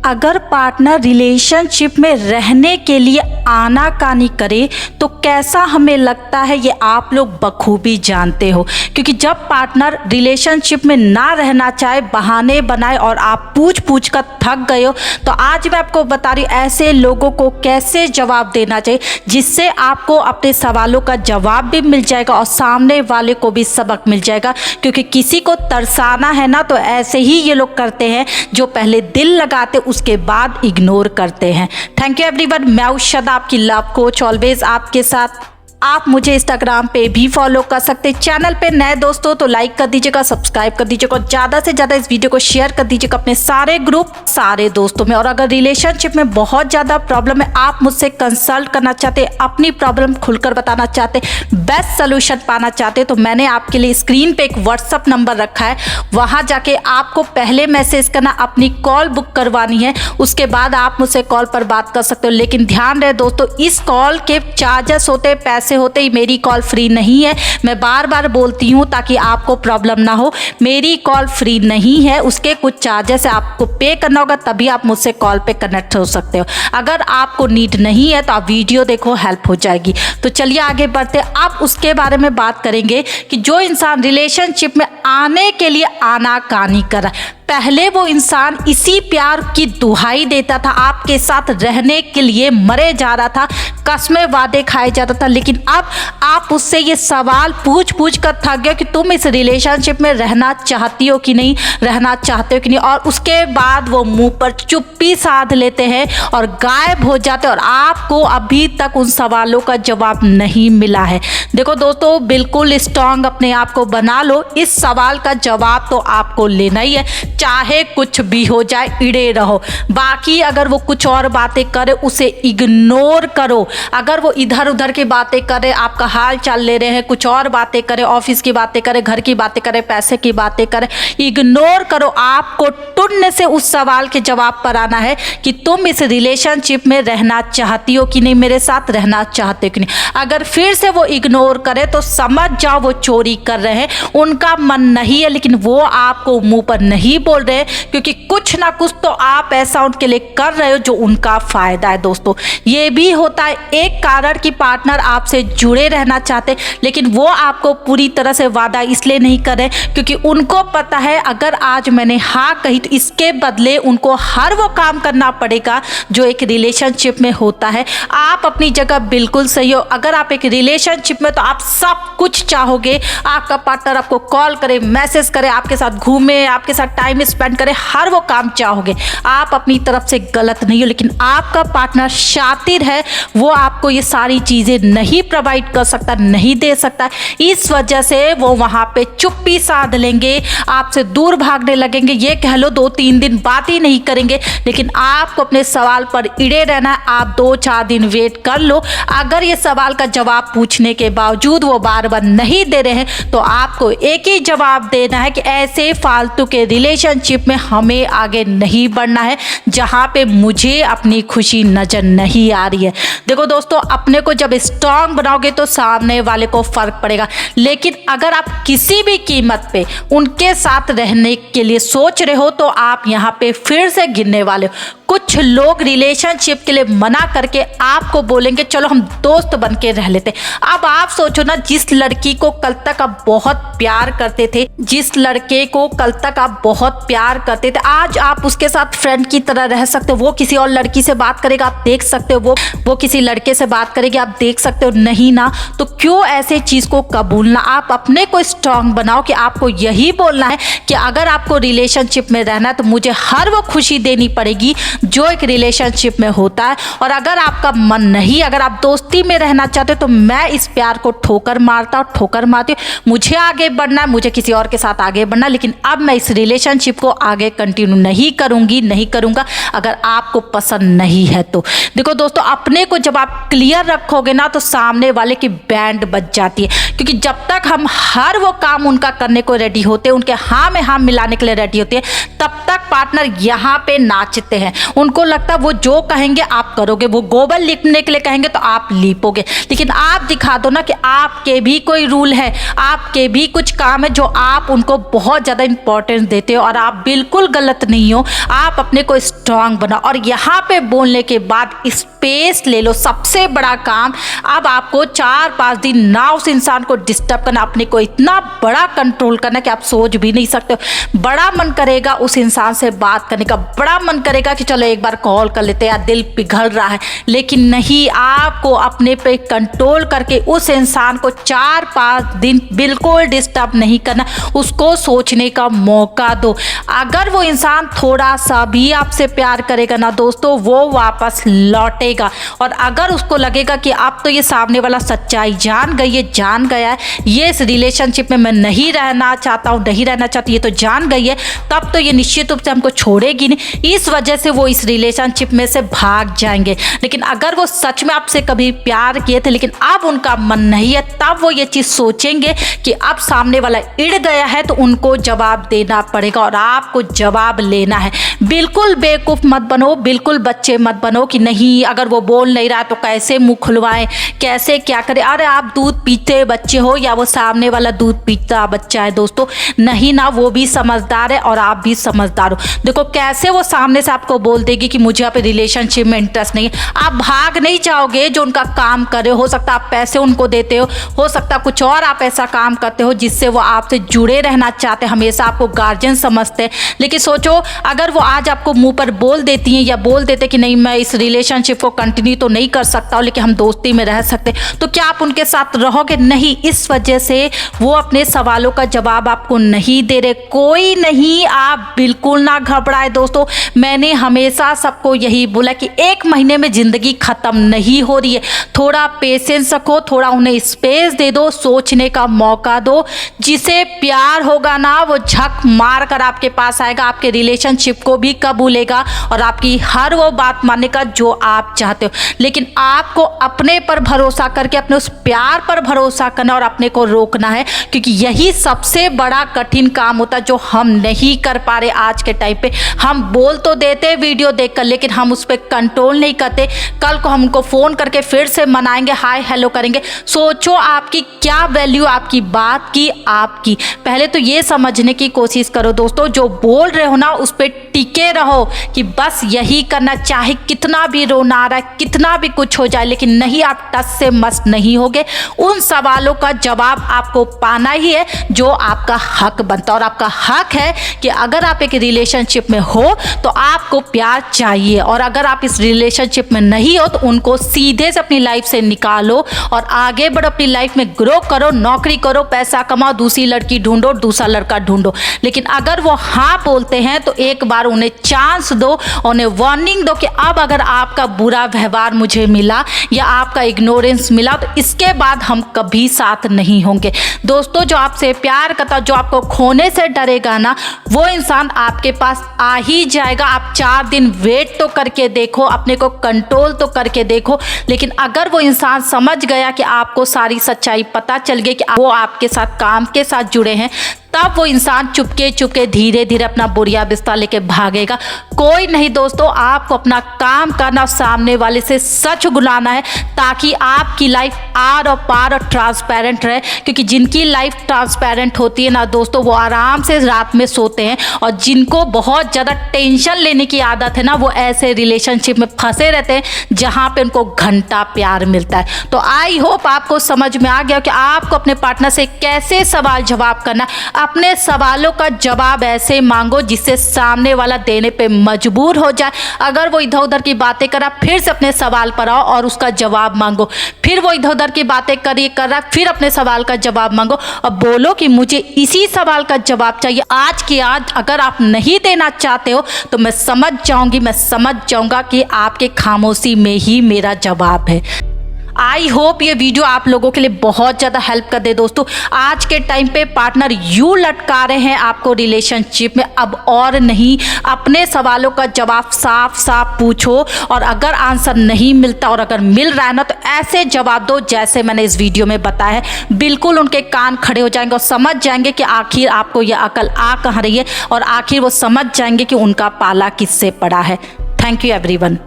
अगर partner relationship में रहने के लिए आनाकानी करे तो कैसा हमें लगता है ये आप लोग बखूबी जानते हो। क्योंकि जब पार्टनर रिलेशनशिप में ना रहना चाहे, बहाने बनाए और आप पूछ पूछ कर थक गए हो, तो आज मैं आपको बता रही हूँ ऐसे लोगों को कैसे जवाब देना चाहिए जिससे आपको अपने सवालों का जवाब भी मिल जाएगा और सामने वाले को भी सबक मिल जाएगा। क्योंकि किसी को तरसाना है ना तो ऐसे ही ये लोग करते हैं, जो पहले दिल लगाते उसके बाद इग्नोर करते हैं। थैंक यू एवरीवन, मैं उषा आपकी लव कोच, ऑलवेज आपके साथ। आप मुझे इंस्टाग्राम पे भी फॉलो कर सकते हैं। चैनल पे नए दोस्तों तो लाइक कर दीजिएगा, सब्सक्राइब कर दीजिएगा और ज़्यादा से ज़्यादा इस वीडियो को शेयर कर दीजिएगा अपने सारे ग्रुप, सारे दोस्तों में। और अगर रिलेशनशिप में बहुत ज़्यादा प्रॉब्लम है, आप मुझसे कंसल्ट करना चाहते, अपनी प्रॉब्लम खुलकर बताना चाहते, बेस्ट सोल्यूशन पाना चाहते, तो मैंने आपके लिए स्क्रीन पे एक व्हाट्सअप नंबर रखा है। वहाँ जाके आपको पहले मैसेज करना, अपनी कॉल बुक करवानी है, उसके बाद आप मुझसे कॉल पर बात कर सकते हो। लेकिन ध्यान रहे दोस्तों, इस कॉल के चार्जेस होते, पैसे होते ही, मेरी कॉल फ्री नहीं है। मैं बार बार बोलती हूँ ताकि आपको प्रॉब्लम ना हो, मेरी कॉल फ्री नहीं है, उसके कुछ चार्जेस आपको पे करना होगा, तभी आप मुझसे कॉल पे कनेक्ट हो सकते हो। अगर आपको नीड नहीं है तो आप वीडियो देखो, हेल्प हो जाएगी। तो चलिए आगे बढ़ते। अब उसके बारे में बात करेंगे कि जो इंसान रिलेशनशिप में आने के लिए आनाकानी कर रहा है, पहले वो इंसान इसी प्यार की दुहाई देता था, आपके साथ रहने के लिए मरे जा रहा था, कसमें वादे खाए जाता था, लेकिन अब आप उससे ये सवाल पूछ पूछ कर थक गए कि तुम इस रिलेशनशिप में रहना चाहती हो कि नहीं, रहना चाहते हो कि नहीं, और उसके बाद वो मुंह पर चुप्पी साध लेते हैं और गायब हो जाते हैं और आपको अभी तक उन सवालों का जवाब नहीं मिला है। देखो दोस्तों, बिल्कुल स्ट्रांग अपने आप को बना लो, इस सवाल का जवाब तो आपको लेना ही है, चाहे कुछ भी हो जाए, इड़े रहो। बाकी अगर वो कुछ और बातें करे उसे इग्नोर करो। अगर वो इधर उधर की बातें करे, आपका हाल चाल ले रहे हैं, कुछ और बातें करे, ऑफिस की बातें करे, घर की बातें करे, पैसे की बातें करे, इग्नोर करो। आपको टुन्न से उस सवाल के जवाब पर आना है कि तुम इस रिलेशनशिप में रहना चाहती हो कि नहीं, मेरे साथ रहना चाहते हो कि नहीं। अगर फिर से वो इग्नोर करे तो समझ जाओ वो चोरी कर रहे हैं, उनका मन नहीं है, लेकिन वो आपको मुंह पर नहीं बोल रहे हैं, क्योंकि कुछ ना कुछ तो आप ऐसा उनके लिए कर रहे हो जो उनका फायदा है। दोस्तों, ये भी होता है एक कारण कि पार्टनर आपसे जुड़े रहना चाहते, लेकिन वो आपको पूरी तरह से वादा इसलिए नहीं कर रहे क्योंकि उनको पता है अगर आज मैंने हाँ कही तो इसके बदले उनको हर वो काम करना पड़ेगा जो एक रिलेशनशिप में होता है। आप अपनी जगह बिल्कुल सही हो। अगर आप एक रिलेशनशिप में तो आप सब कुछ चाहोगे, आपका पार्टनर आपको कॉल करे, मैसेज करे, आपके साथ घूमे, आपके साथ टाइम स्पेंड करे, हर वो काम चाहोगे। आप अपनी तरफ से गलत नहीं हो, लेकिन आपका पार्टनर शातिर है, वो आपको ये सारी चीजें नहीं प्रोवाइड कर सकता, नहीं दे सकता। इस वजह से वो वहां पे चुप्पी साध लेंगे, आपसे दूर भागने लगेंगे, ये कह लो 2-3 दिन बात ही नहीं करेंगे। लेकिन आपको अपने सवाल पर इड़े रहना है, आप 2-4 दिन वेट कर लो। अगर ये सवाल का जवाब पूछने के बावजूद वो बार बार नहीं दे रहे हैं तो आपको एक ही जवाब देना है कि ऐसे फालतू के रिलेशनशिप में हमें आगे नहीं बढ़ना है जहां पे मुझे अपनी खुशी नजर नहीं आ रही है। देखो दोस्तों, अपने को जब स्ट्रांग बनाओगे तो सामने वाले को फर्क पड़ेगा, लेकिन अगर आप किसी भी कीमत पे उनके साथ रहने के लिए सोच रहे हो तो आप यहाँ पे फिर से गिरने वाले हो। कुछ लोग रिलेशनशिप के लिए मना करके आपको बोलेंगे चलो हम दोस्त बन के रह लेते। अब आप सोचो ना, जिस लड़की को कल तक आप बहुत प्यार करते थे, जिस लड़के को कल तक आप बहुत प्यार करते थे, आज आप उसके साथ फ्रेंड की तरह रह सकते हो। वो किसी और लड़की से बात करेगा, आप देख सकते हो, वो किसी लड़के से बात करेगी, आप देख सकते हो। नहीं ना, तो क्यों ऐसे चीज को कबूलना। आप अपने को स्ट्रांग बनाओ कि आपको यही बोलना है कि अगर आपको रिलेशनशिप में रहना है तो मुझे हर वो खुशी देनी पड़ेगी जो एक रिलेशनशिप में होता है। और अगर आपका मन नहीं, अगर आप दोस्ती में रहना चाहते हो तो मैं इस प्यार को ठोकर मारती हूँ। मुझे आगे बढ़ना है, मुझे किसी और के साथ आगे बढ़ना, लेकिन अब मैं इस रिलेशनशिप को आगे कंटिन्यू नहीं करूंगा अगर आपको पसंद नहीं है तो। देखो दोस्तों, अपने को जब आप क्लियर रखोगे ना तो सामने वाले की बैंड बज जाती है। क्योंकि जब तक हम हर वो काम उनका करने को रेडी होते हैं, उनके हाँ में हाँ मिलाने के लिए रेडी होते हैं, तब तक पार्टनर यहाँ पे नाचते हैं। उनको लगता है वो जो कहेंगे आप करोगे, वो गोबर लिपने के लिए कहेंगे तो आप लीपोगे। लेकिन आप दिखा दो ना कि आपके भी कोई रूल है, आपके भी कुछ काम है जो आप उनको बहुत ज़्यादा इंपॉर्टेंस देते हो और आप बिल्कुल गलत नहीं हो। आप अपने को स्ट्रांग बनाओ और यहाँ पे बोलने के बाद स्पेस ले लो। सबसे बड़ा काम अब आपको 4-5 दिन ना उस इंसान को डिस्टर्ब करना, अपने को इतना बड़ा कंट्रोल करना कि आप सोच भी नहीं सकते हो। बड़ा मन करेगा उस इंसान से बात करने का, बड़ा मन करेगा कि चलो एक बार कॉल कर लेते हैं या दिल पिघल रहा है, लेकिन नहीं, आपको अपने पे कंट्रोल करके उस इंसान को 4-5 दिन बिल्कुल डिस्टर्ब नहीं करना, उसको सोचने का मौका दो। अगर वो इंसान थोड़ा सा भी आपसे प्यार करेगा ना दोस्तों, वो वापस लौटेगा। और अगर उसको लगेगा कि अब तो ये सामने वाला सच्चाई जान गया है, ये इस रिलेशनशिप में मैं नहीं रहना चाहता हूँ, नहीं रहना चाहती, ये तो जान गई है, तब तो ये निश्चित रूप से हमको छोड़ेगी नहीं। इस वजह से वो इस रिलेशनशिप में से भाग जाएंगे। लेकिन अगर वो सच में आपसे कभी प्यार किए थे लेकिन अब उनका मन नहीं है, तब वो ये चीज़ सोचेंगे कि अब सामने वाला इड़ गया है तो उनको जवाब देना पड़ेगा और आपको जवाब लेना है। बिल्कुल बेवकूफ़ मत बनो, बिल्कुल बच्चे मत बनो कि नहीं अगर वो बोल नहीं रहा तो कैसे मुंह खुलवाएं, कैसे क्या करें। अरे आप दूध पीते बच्चे हो या वो सामने वाला दूध पीता बच्चा है दोस्तों, नहीं ना, वो भी समझदार है और आप भी समझदार हो। देखो कैसे वो सामने से आपको बोल देगी कि मुझे आप रिलेशनशिप में इंटरेस्ट नहीं है। आप भाग नहीं जाओगे जो उनका काम कर रहे हो सकता आप पैसे उनको देते हो सकता कुछ और आप ऐसा काम करते हो जिससे वो आपसे जुड़े रहना चाहते, हमेशा आपको गार्जियन समझते हैं। लेकिन सोचो अगर वो आज आपको मुंह पर बोल देती हैं या बोल देते कि नहीं मैं इस रिलेशनशिप को कंटिन्यू तो नहीं कर सकता हूँ लेकिन हम दोस्ती में रह सकते, तो क्या आप उनके साथ रहोगे? नहीं। इस वजह से वो अपने सवालों का जवाब आपको नहीं दे रहे। कोई नहीं, आप बिल्कुल ना घबराए दोस्तों। मैंने हमेशा सबको यही बोला कि 1 महीने में ज़िंदगी ख़त्म नहीं हो रही है। थोड़ा पेशेंस रखो, थोड़ा उन्हें स्पेस दे दो, सोचने का मौका दो। जिसे प्यार होगा ना वो झक मार कर आपके पास आएगा, आपके रिलेशनशिप को भी कबूलेगा और आपकी हर वो बात मानने का जो आप चाहते हो। लेकिन आपको अपने पर भरोसा करके अपने उस प्यार पर भरोसा करना और अपने को रोकना है, क्योंकि यही सबसे बड़ा कठिन काम होता है जो हम नहीं कर पा रहे आज के टाइम पे। हम बोल तो देते वीडियो देखकर लेकिन हम उस पर कंट्रोल नहीं करते। कल को हमको फ़ोन करके फिर से मनाएंगे, हाय हेलो करेंगे। सोचो आपकी क्या वैल्यू, आपकी बात की, आपकी। पहले तो ये समझने की कोशिश करो दोस्तों, जो बोल रहे हो ना उस पर टिके रहो कि बस यही करना, चाहे कितना भी रोना आ रहा है, कितना भी कुछ हो जाए, लेकिन नहीं, आप टस से मस नहीं होगे। उन सवालों का जवाब आपको पाना ही है जो आपका हक बनता है। और आपका हक है कि अगर आप एक रिलेशनशिप में हो तो आपको प्यार चाहिए, और अगर आप इस रिलेशनशिप में नहीं हो तो उनको सीधे से अपनी लाइफ से निकालो और आगे बढ़ो, अपनी लाइफ में ग्रो करो, नौकरी करो, पैसा कमाओ, दूसरी लड़की ढूंढो, दूसरा लड़का ढूंढो। लेकिन अगर वो हाँ बोलते हैं तो एक बार उन्हें चांस दो, उन्हें वार्निंग दो कि अब अगर आपका बुरा व्यवहार मुझे मिला या आपका इग्नोरेंस मिला तो इसके बाद हम कभी साथ नहीं होंगे। दोस्तों जो आपसे प्यार करता, जो आपको खोने से डरेगा ना, वो इंसान आपके पास आ ही जाएगा। आप 4 दिन वेट तो करके देखो, अपने को कंट्रोल तो करके देखो। लेकिन अगर वो इंसान समझ गया कि आपको सारी सच्चाई पता चल गई कि वो आपके साथ काम के साथ जुड़े हैं, तब वो इंसान चुपके चुपके धीरे धीरे अपना बोरिया बिस्तर लेके भागेगा। कोई नहीं दोस्तों, आपको अपना काम करना, सामने वाले से सच बुलाना है ताकि आपकी लाइफ आर और पार और ट्रांसपेरेंट रहे। क्योंकि जिनकी लाइफ ट्रांसपेरेंट होती है ना दोस्तों, वो आराम से रात में सोते हैं, और जिनको बहुत ज़्यादा टेंशन लेने की आदत है ना, वो ऐसे रिलेशनशिप में फंसे रहते हैं जहाँ पे उनको घंटा प्यार मिलता है। तो आई होप आपको समझ में आ गया कि आपको अपने पार्टनर से कैसे सवाल जवाब करना। अपने सवालों का जवाब ऐसे मांगो जिससे सामने वाला देने पे मजबूर हो जाए। अगर वो इधर उधर की बातें कर रहा, फिर से अपने सवाल पर आओ और उसका जवाब मांगो। फिर वो इधर उधर की बातें कर रहा, फिर अपने सवाल का जवाब मांगो और बोलो कि मुझे इसी सवाल का जवाब चाहिए आज की आज। अगर आप नहीं देना चाहते हो तो मैं समझ जाऊंगी, मैं समझ जाऊंगा कि आपके खामोशी में ही मेरा जवाब है। आई होप ये वीडियो आप लोगों के लिए बहुत ज़्यादा हेल्प कर दे दोस्तों। आज के टाइम पे पार्टनर यूँ लटका रहे हैं आपको रिलेशनशिप में, अब और नहीं। अपने सवालों का जवाब साफ साफ पूछो, और अगर आंसर नहीं मिलता और अगर मिल रहा है ना तो ऐसे जवाब दो जैसे मैंने इस वीडियो में बताया है। बिल्कुल उनके कान खड़े हो जाएंगे और समझ जाएंगे कि आखिर आपको यह अकल आ कहाँ रही है, और आखिर वो समझ जाएंगे कि उनका पाला किससे पड़ा है। Thank you everyone.